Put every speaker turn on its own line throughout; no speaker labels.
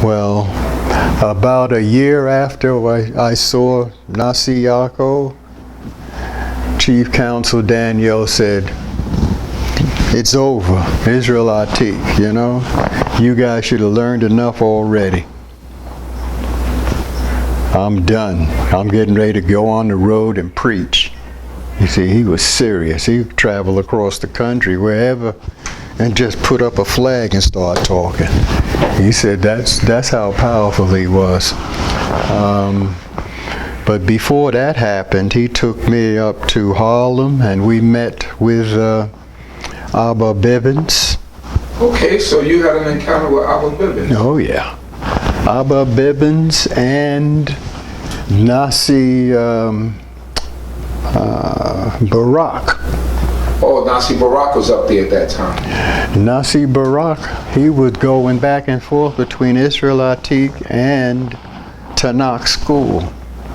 Well, about a year after I saw Nasi Yaakov, Chief Counsel Daniel said, "It's over, Israel Atik, you know. You guys should have learned enough already. I'm done. I'm getting ready to go on the road and preach." You see, he was serious. He would travel across the country, wherever, and just put up a flag and start talking. He said that's how powerful he was. But before that happened, he took me up to Harlem, and we met with Aba Bivens.
Okay, so you had an encounter with Aba Biven.
Oh yeah, Aba Bivens and Nasi Barak.
Oh, Nasi Barak was up there at that time.
Nasi Barak, he was going back and forth between Israel Atik and Tanakh School.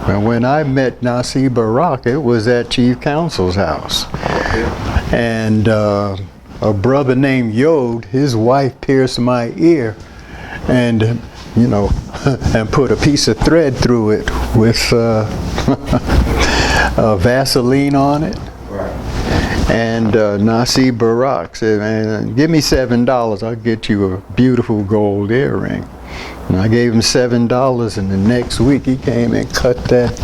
And when I met Nasi Barak, it was at Chief Counsel's house. And a brother named Yod, his wife pierced my ear, and you know, and put a piece of thread through it with Vaseline on it. And Nasi Barak said, "Man, give me $7, I'll get you a beautiful gold earring." And I gave him $7, and the next week he came and cut that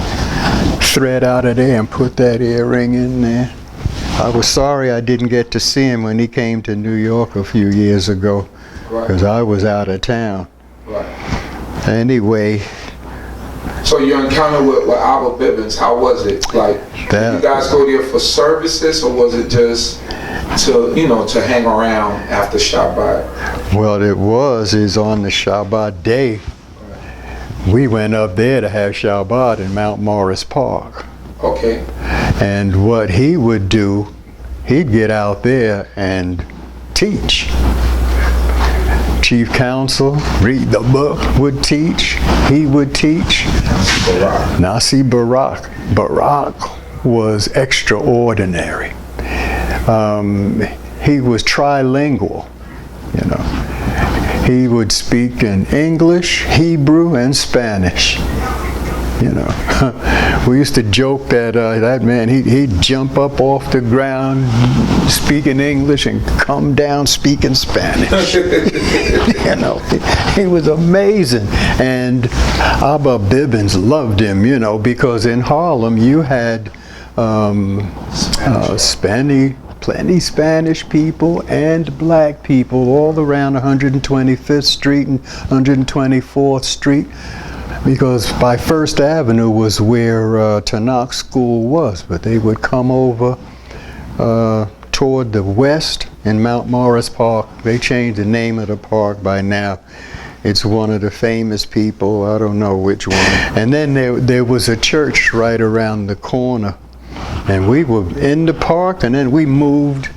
thread out of there and put that earring in there. I was sorry I didn't get to see him when he came to New York a few years ago, because I was out of town.
Right.
Anyway.
So your encounter with Aba Bivens, how was it? Like, did you guys go there for services, or was it just to hang around after Shabbat?
Well, is on the Shabbat day. We went up there to have Shabbat in mountmorrispark.
Okay.
And what he would do, he'd get out there and teach. Chief Counsel, read the book, would teach. He would teach. Nasi Barak. Barak was extraordinary. He was trilingual, you know. He would speak in English, Hebrew, and Spanish. You know, we used to joke that that man, he'd jump up off the ground speaking English and come down speaking Spanish. You know, he was amazing. And Aba Bivens loved him, you know, because in Harlem you had plenty Spanish people and black people all around 125th Street and 124th Street. Because by First Avenue was where Tanakh School was, but they would come over toward the west in mountmorrispark. They changed the name of the park by now. It's one of the famous people, I don't know which one. And then there was a church right around the corner. And we were in the park, and then we moved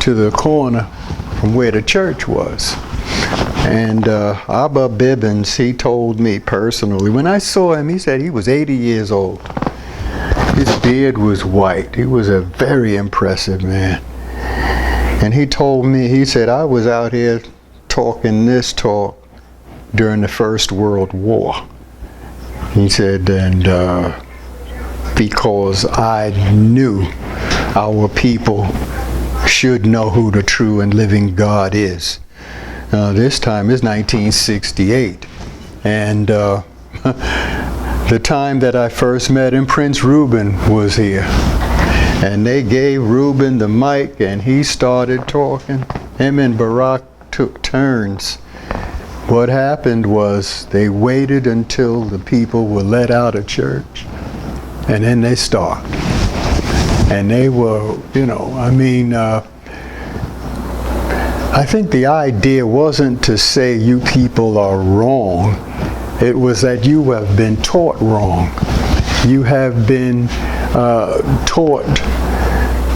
to the corner from where the church was. And Aba Bivens, he told me personally, when I saw him, he said he was 80 years old. His beard was white. He was a very impressive man. And he told me, he said, I was out here talking this talk during the First World War. He said, and because I knew our people should know who the true and living God is. This time is 1968, and the time that I first met him, Prince Reuben was here, and they gave Reuben the mic, and he started talking. Him and Barak took turns. What happened was they waited until the people were let out of church, and then they started. And they were, you know, I mean, I think the idea wasn't to say you people are wrong. It was that you have been taught wrong. You have been taught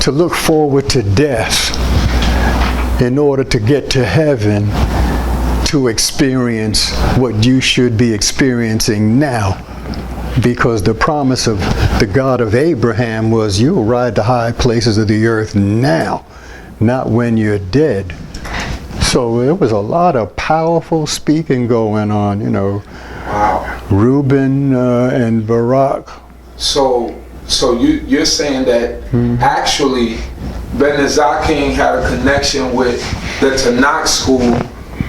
to look forward to death in order to get to heaven, to experience what you should be experiencing now. Because the promise of the God of Abraham was, you'll ride the high places of the earth now, not when you're dead. So there was a lot of powerful speaking going on, you know.
Wow.
Reuben and Barak.
So you're saying that actually Ben King had a connection with the Tanakh school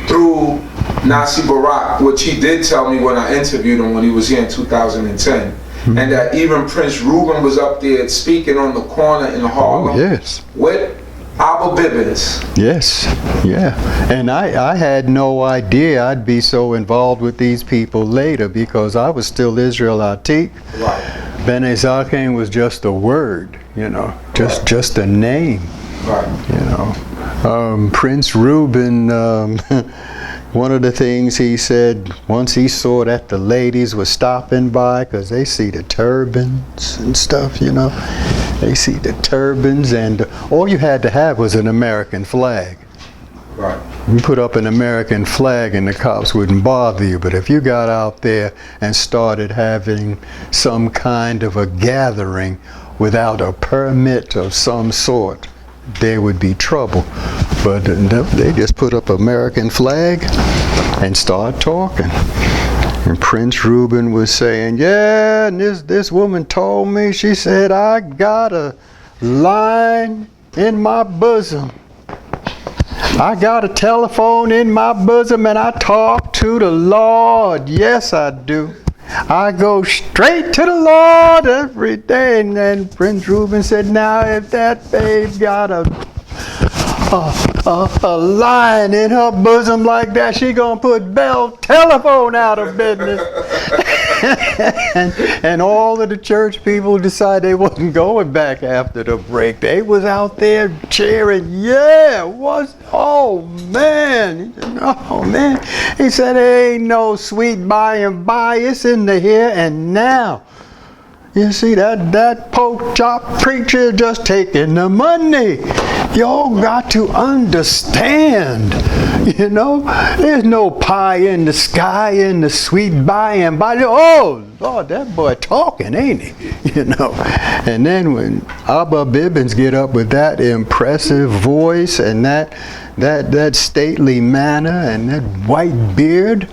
through Nasi Barak, which he did tell me when I interviewed him when he was here in 2010. And that even Prince Reuben was up there speaking on the corner in Harlem.
Oh, yes.
With Aba Bivens.
Yes, yeah. And I had no idea I'd be so involved with these people later, because I was still Atik.
Right.
Ben King was just a word, you know, just a name.
Right.
You know. Prince Reuben, one of the things he said, once he saw that the ladies were stopping by, because they see the turbans and stuff, you know. They see the turbans, and all you had to have was an American flag.
Right.
You put up an American flag and the cops wouldn't bother you. But if you got out there and started having some kind of a gathering without a permit of some sort, there would be trouble. But they just put up an American flag and start talking. And Prince Reuben was saying, yeah, and this woman told me, she said, I got a line in my bosom. I got a telephone in my bosom and I talk to the Lord. Yes, I do. I go straight to the Lord every day. And then Prince Reuben said, now if that babe got a line in her bosom like that, she gonna put Bell Telephone out of business. and all of the church people decided they wasn't going back after the break. They was out there cheering, yeah, oh man. Oh man. He said, there ain't no sweet by and by, it's in the here and now. You see, that pork chop preacher just taking the money. Y'all got to understand, you know, there's no pie in the sky in the sweet by and by. Oh, Lord, that boy talking, ain't he? You know. And then when Aba Bivens get up with that impressive voice and that stately manner and that white beard.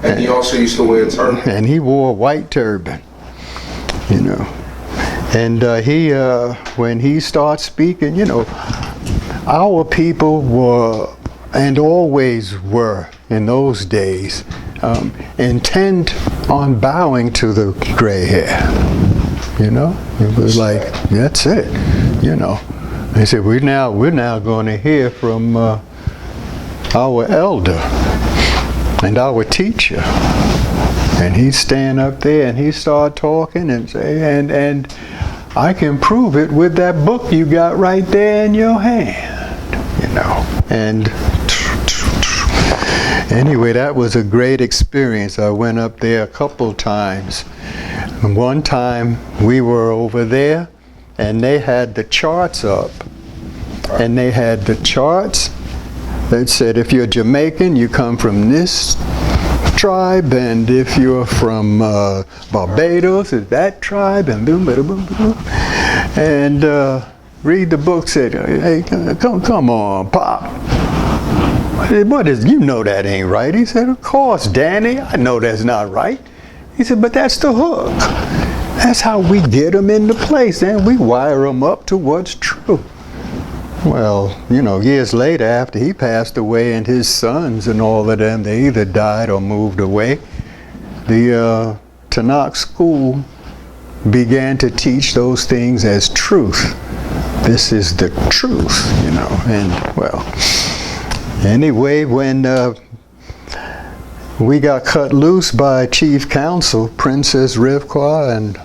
And he also used to wear a turban.
And he wore a white turban. You know, and when he starts speaking, you know, our people were, and always were in those days, intent on bowing to the gray hair. You know, it was like, that's it. You know, they said, we're now going to hear from our elder and our teacher. And he'd stand up there and he'd start talking and say, and I can prove it with that book you got right there in your hand, you know. And anyway, that was a great experience. I went up there a couple times. And one time we were over there and they had the charts up. And they had the charts that said, if you're Jamaican, you come from this tribe, and if you're from Barbados, it's that tribe, and boom, boom, boom, boom. And read the book, said, hey, come on, Pop. What is, you know that ain't right. He said, of course, Danny, I know that's not right. He said, but that's the hook. That's how we get them into place, and we wire them up to what's true. Well, you know, years later, after he passed away, and his sons and all of them, they either died or moved away, the Tanakh school began to teach those things as truth. This is the truth, you know. And, well, anyway, when we got cut loose by Chief Counsel, Princess Rivka, and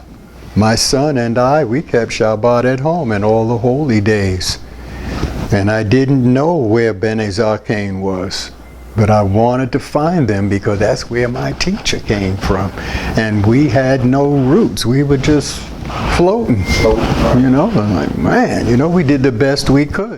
my son and I, we kept Shabbat at home and all the holy days. And I didn't know where Ben King was, but I wanted to find them because that's where my teacher came from. And we had no roots. We were just floating, you know. I'm like, man, you know, we did the best we could.